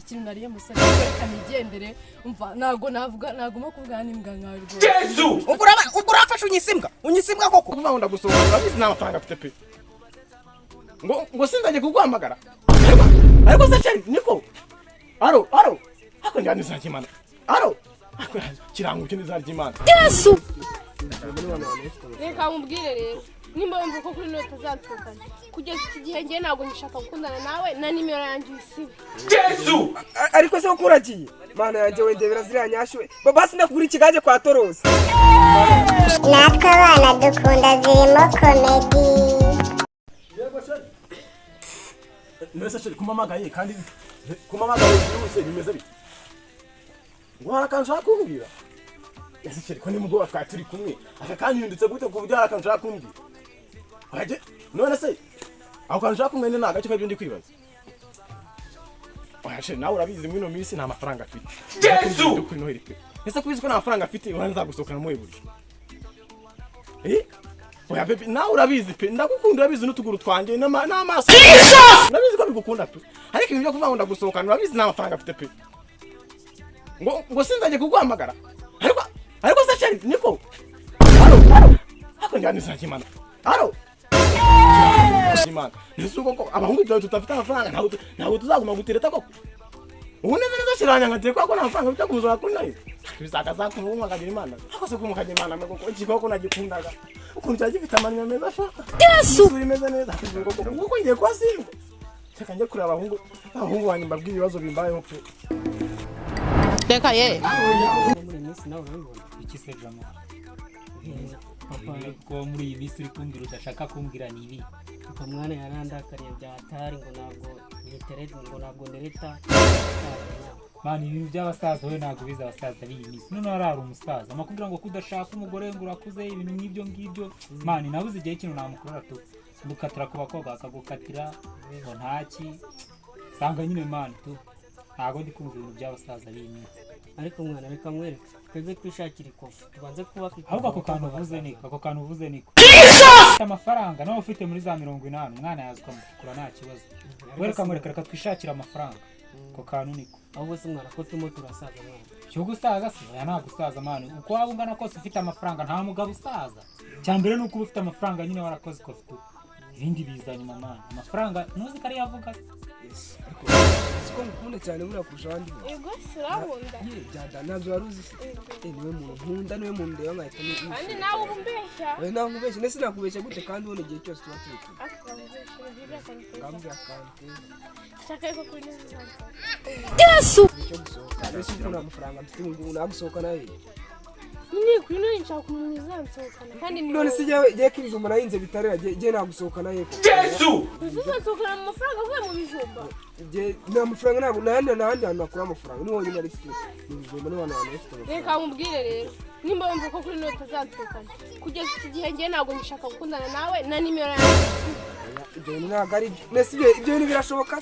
ikintu nariye musore reka nigendere umva nago mo kuvuga n'imbwa nkawe rwo Yesu urafashe unyisimbwa koko kuva ngo ndagusohora urabizi n'amafaranga afite pe ngo sindaje kuguhamagara ariko se cyari niko aro hako njyana izakimana aro kirango kindi izakimana Yesu reka nkubwire rero nimba wumva ko kuri nota zatukana kugeza iki gihe ngiye ntabwo nshaka gukundana nawe na nimero yanjye isibe Yesu ariko se ukuragiye mana yanjye wendebera ziriya nyashwe basi ndakugura ikigaje kwa Torozi natwe abana dukunda Zirimo comedy nese cyo kumamagaye kandi kumamagaye byose bimeze bite ngo harakanshaka kumbwira ese cyo ko ni mugora twa turi kumwe aka kanyindutse gute ku buryo harakanshaka kumbwira aje none se aho kanshaka kumwe ni nagace kabyo ndi kwibaza Washe nawe urabizi mwino minsi nta mafaranga afite Yesu ese kubizi ko nta mafaranga afite uranza gusokana mu iburi oya bebe nawe urabizi pe ndagukunda urabizi n'utuguru twanjye n'amaso urabizi ko bigukunda pe ariko ibyo kuvuga ngo ndagusohokana urabizi nta mafaranga afite pe ngo sinzaje kuguhamagara ariko se cyari niko aro hako njyana izakimana aro Simana nisuko ko abahungu byo tutafite amafaranga ntabwo tuzaguma gutereta koko ubu neza kiranya ngate ko nta mafaranga byo kuzura kuri nayo bizakaza kumwe akagira imana akose kumukanya imana mego ko ikiko nagikundaga ukuntu cyagifite amanya meza sha Yesu bimeze neza kuko ngiye kwasimba cyaka ngiye kuri abahungu wanyu mbabwira ibibazo bimbayeho pe reka ye muri minsi nawe urabibona iki se drama papa ko muri iyi minsi uri kumbwira udashaka kumbwira ni ibi papa mwana yarandakariye byatari ngo ntabwo niterete ngo ntabwo ndereta mani ibintu by'abasaza we ntabwo biza abasaza b'iyi minsi none arara umusaza amakubwira ngo kudashaka umugore ngo urakuze ibintu nk'ibyo ngibyo mani nabuze igihe kintu namukorera tu gukatira ku bakobwa akagukatira ngo ntaki sanga nyine mani tu ntabwo ndi kumva ibintu by'abasaza b'iyi minsi ariko mwana reka mwereke twebwe twishakira ikofi tubanze kubaka ahubwo ako kantu uvuze niko amafaranga nawe ufite muri za 40 umwana yazwa mukura nta kibazo wereka mwereka reka twishakira amafaranga ako kantu niko ahubwo se mwana ko tumo turasaza mwana cyo gusaza se ya nta gusaza mwana uko waba ungana kose ufite amafaranga nta mugabo usaza cyambere nuko ufite amafaranga nyine warakoze ikofi ibindi bizanye mama amafaranga nuzi kari yavuga ariko siko ngukunda cyane muri akurusha abandi ego sirahunda byada nazo waruzi niwe muntu nkunda niwe muntu ndeba nkahita kandi nawe umbeshya we nawe nkubeshya nese nakubeshya gute kandi ubone igihe cyose tuba turi kumwe ngambya kandi shaka ko kuri neza Yesu cyo gusohoka nese uko nta mafaranga mfite ngo nagusohoka nawe ni kuri none nshaka kumuzansohokana kandi none se je kijumba nayinze bitarera je nagusohoka naye ko Yesu uzansohokana mu mafaranga avuye mu bijumba je nta mafaranga ntabwo nahandi hantu nakura amafaranga ni wonyine ari fite ibijumba n'abantu bafite reka nkubwire rero nimba wumva ko kuri nota zatukana kugeza iki gihe ngiye ntabwo nshaka gukundana nawe na nimero yanjye ibyo ntabwo ari nese ibyo bintu birashoboka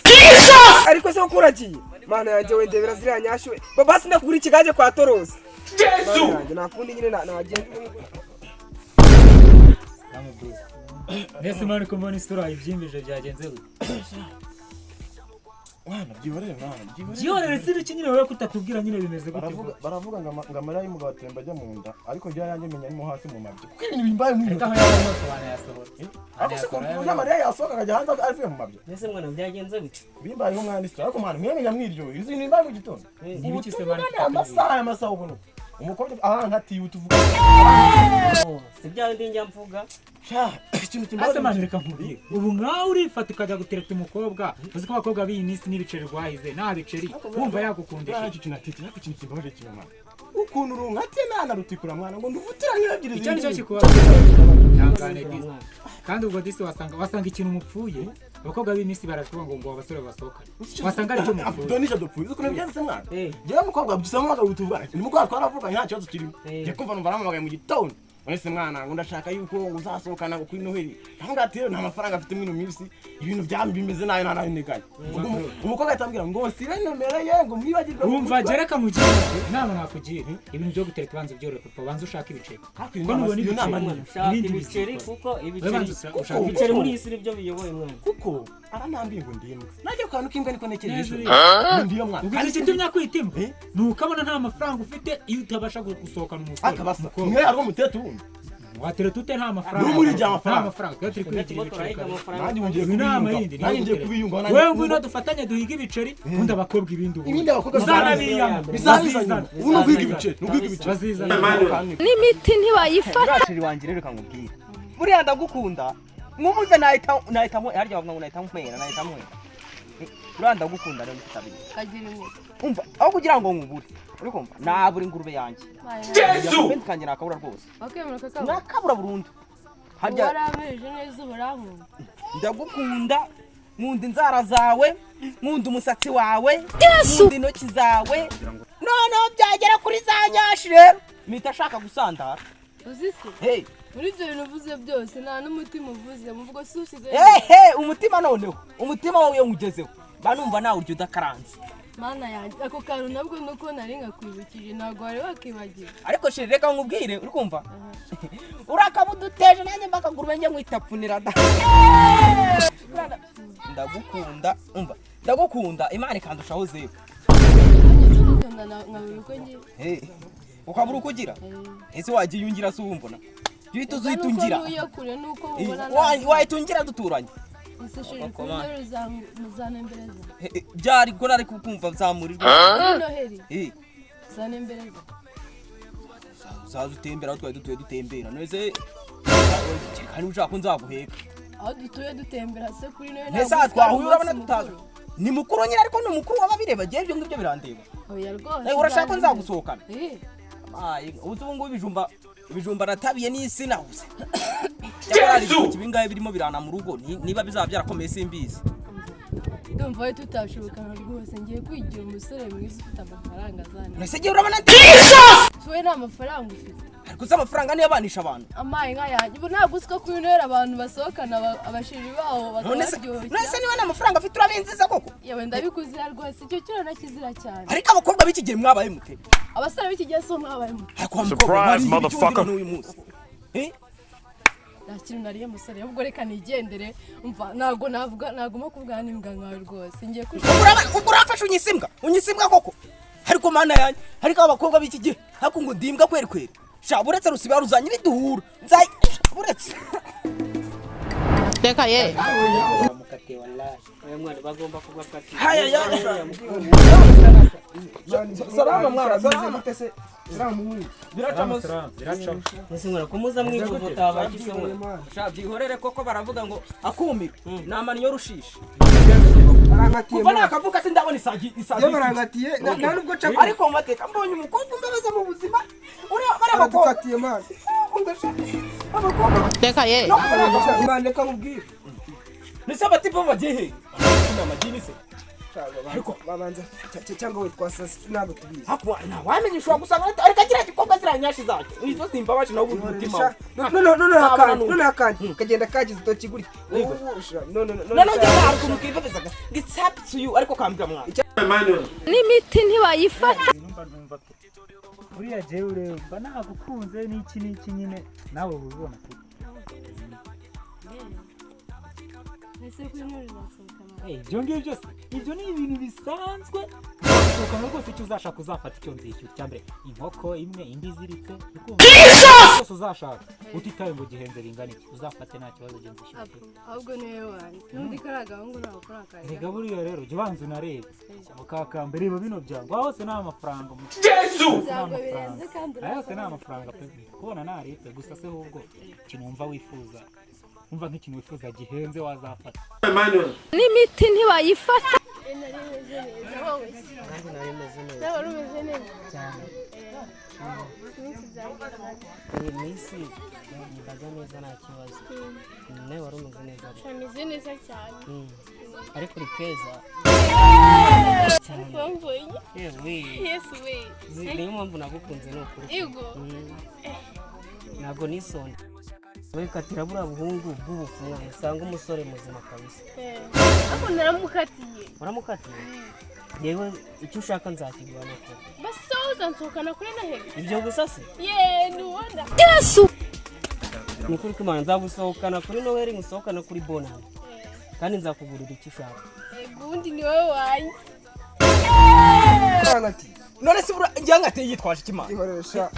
ariko se ukuragiye mana yanjye wendebera ziriya nyashwe basi ndakugura ikigaje kwa Torozi Yesu nakundi nyine nagenda nese mwana ko mbona isura ibyimbije byagenze gute mwana byihorere byihorere si biki nyine wowe kutatubwira nyine bimeze gute baravuga ngo amara y'umugabo atemba ajya mu nda ariko bya yanjye menya arimo hasi mu mabyo kuko ibintu bimbaye mu reka aho yaba yose bana yasohora ariko se ko Mariya yasohoka akajya hanze avuye mu mabyo nese mwana byagenze gute bimbaye nk'umwanditsi ariko mwana mwemenya mwiryo izi ni bimbaye mu gitondo ni biki se mwana amasaha ubuno umukobwa ahanga ati utuvuga se bya ndi njya mvuga ikintu kimbaze mwana reka nkubwire ubu ngaho urifata ukajya gutereta umukobwa uzi ko abakobwa b'iyi minsi n'ibiceri rwahize nta biceri wumva yagukundisha icyo kintu atitira ikintu kimbaje kimwe ukuntu urungate nana rutikura mwana ngo nduvutiranye ebyiri icyo nicyo kikuba yangane dizi kandi ubwo disi wasanga ikintu mupfuye abakobwa b'iminsi barashobora ngo abasore basohokane wasanga ari cyo mupfuye donisha dupfuye uko nabyanditse mwana jewe mukobwa bisamo mwaga utuvuga ni mukobwa twaravuga nta kibazo kirimo je kumva numva namugaye mu gitondo wese mwana ngo ndashaka yuko uzasohokana ngo kuri Noheli ntabwo ati nta mafaranga afite mwino minsi ibintu byambi bimeze nayo nta niganye umukobwa atambwira ngo sibe nomero ye ngo mwibagirwe umva gereka mugiye inama nakugira ibintu byo gutereka banze byorohe papa banze ushaka ibiceri ngo nubona ibiceri kuko ibiceri muri isi nibyo biyoboye mwana kuko aranambiye ngo ndimwe najye kantu kimbwa niko nekereje ndiyo mwana kandi kitumya kwitima nukabona nta mafaranga ufite iyo utabasha gusohokana umusore akabasa mwe arwo mutetu watera tute nta mafaranga muri jya nta mafaranga turi kwigira ibiceri nanjye ngiye inama yindi nanjye kubiyunga wewe ngwino dufatanye duhiga ibiceri undi abakobwa ibindi ubu ibindi abakobwa bizanabiyama bizazizana ubu guhiga ibiceri nuguhiga ibiceri bazizana n'imiti ntibayifata Rashiri wanjye rero kangubwira buriya ndagukunda nkumuze nahita harya bavuga ngo nahita mwera buriya ndagukunda rero mfitabiri kagira imwe umva aho kugira ngo nkubure uri kumva nabura ingurube yanjye Yesu kanjye nakabura rwose bakemera ko kabo nakabura burundu harya warameje neza uburankunda ndagukunda nkunda inzara zawe nkunda umusatsi wawe nkunda intoki zawe noneho byagera kuri za nyashi rero mpita ashaka gusandara uzi se hey muri ibyo bintu uvuze byose nta n'umutima uvuze muvugo si usize umutima noneho umutima wawe iyo nkugezeho mba numva nawe urya udakaranze mana yanjye ako kantu nabwo nuko nari ngakwibukije ntabwo wari wakibagiwe ariko shiri reka nkubwire uri kumva urakabuduteje nanjye mbakagurube njye mwitapfunira da ndagukunda umva ndagukunda imana ikandushaho zeru nkabura uko ngira ukabura uko ugira ese wagiye uyungira se uwumbona uhita uzihita ungira wahita ungira duturanye byari ko nari kukumva zamurirwa Noheli zanembereza uzaza utembera aho twari dutuye dutembera nese kandi ushaka ko nzaguheka aho dutuye dutembera se kuri Noheli nese twahuye urabona tutazi ni mukuru nyine ariko ni umukuru w'ababireba agiye ibyo ngibyo birandeba oya rwose urashaka ko nzagusohokana ubu ngubu ibijumba natabiye n'isi nabuze Yesu ibingahe birimo birana mu rugo niba bizaba byarakomeye simbizi ndumva we tutashobokana rwose ngiye kwigira umusore mwiza ufite amafaranga azana nese gihe urabona wowe nta mafaranga ufite ariko se amafaranga niyo abanisha abantu amaye nk'ayanjye ubu ntabwo uzi ko kuri Noheli abantu basohokana abashiri baho bakabaryoshya nese niba nta mafaranga afite urabinziza koko yewe ndabikuzira rwose icyo kiro nakizira cyane ariko abakobwa b'iki gihe mwabaye mute abasore b'iki gihe so mwabaye mute Surprise, motherfucker. nta kintu nariye musore ahubwo reka nigendere umva ntabwo naguma kuvugana n'imbwa nkawe rwose ngiye ubwo urafashe unyisimbwa koko ariko mana yanjye ariko abakobwa b'iki gihe ariko ngo ndimbwa kweri sha buretse rusiba ruzanye biduhura nzayi buretse reka ye mukate wallahi oya mwana bagomba kubakatira haya salama mwana salama tese biracamo ese mwana kumuza mwivuvota abakisemo sha byihorere koko baravuga ngo akumira namani yo rushisha barangatiye kuva nakavuga se ndabona isazi barangatiye nta nubwo cyo ariko mu mateka mbonye umukobwa umbabaza mu buzima uri barabakobwa baradukatiye mazi reka ye reka mubwire nise abatipe bagiye he amagini se ariko babanza cyangwa witwa sasi ntabwo tubizi wamenye ushobora gusanga ariko agira gikobwa zira nyashi zacu izo simba bacu nawo umutima none akandi kagenda kagize utoki guri none njye ntabwo mukibazaga it's up to you ariko kambira mwana n'imiti ntibayifata buriya jewe ureba nagukunze n'iki nyine nawe ubibona pe ese kuri Noheli basohokana ibyo ngibyo ibyo ni ibintu bisanzwe usohokana rwose icyo uzashaka uzafata icyo nzishyura cyambere inkoko imwe indi iziritse cyose uzashaka utitaye ngo gihenze bingana iki uzafate nta kibazo genza ishyura ahubwo niwe wanjye n'undi karaga ngo ntabwo kora akazi rega buriya rero jya ubanza unarebe mukakamba reba bino byango hose nta mafaranga Yesu ntabwo birenze kandi hose nta mafaranga pe kubona naretse gusa se ahubwo ikintu wumva wifuza umva nk'ikintu wifuza gihenze wazafata n'imiti ntibayifata iyi minsi imbaga neza nta kibazo nawe wari umeze neza ameze neza cyane ariko uri keza yesu we niyo mpamvu nagukunze ni ukuri yego ntabwo nisonda we katira buriya buhungu bw'ubufumwa usanga umusore muzima kabisa ariko naramukatiye uramukatiye yewe icyo ushaka nzakigura nako basi soza nsokana kuri Noheli ibyo gusa se nuwanda ni kuri Imana nzagusohokana kuri Noheli ngusohokana kuri Bonani kandi nzakugurira icyo ushaka ubundi ni wowe wanjye none se njya ngateye yitwaje ikimana ihoresha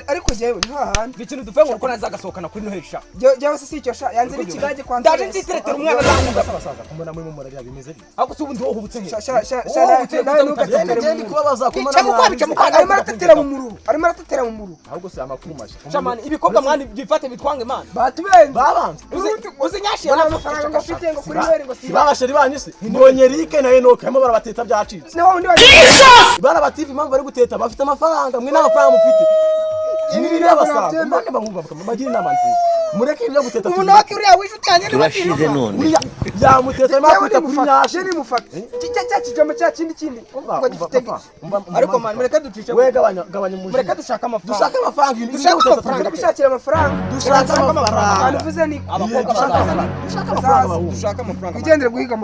ariko jewe nta handi ikintu duvuye ngo nazagasohokana kuri Noheli sha jewe se sicyo sha yanze n'ikigage kwa ndaje nziteretera umwana zangu abasaza kumbona muri mumurari bimeze bite ahubwo se ubundi wowe ubutse he sha nawe nugatetera ngende kubabaza kumbona arimo aratetera mu muru ahubwo se amakuru masha shamani ibikobwa mwani byifate bitwange mana batubenze babanze uzi nyashi bona amafaranga ngo ufite ngo kuri Noheli ngo sibabasheri banyise mbonye Rike na Enoch hamo barabateta byacitse naho undi barabativi impamvu bari guteta bafite amafaranga mwe n'amafaranga mufite ibi n'abasaza mbone bamwumva bagira inama nziza mureke ibyo guteta umuntu wakiriya wishe utanye turashize none yamuteta makwita kuri nyashi ni mufata cya kijambo cya kindi ngo gifite ariko man mureke ducishe we gabanya umujinya mureke dushaka amafaranga dushaka amafaranga ibintu dushaka guteta amafaranga gushakira amafaranga dushaka amafaranga kandi uvuze ni abakobwa dushaka amafaranga dushaka amafaranga ugendere guhiga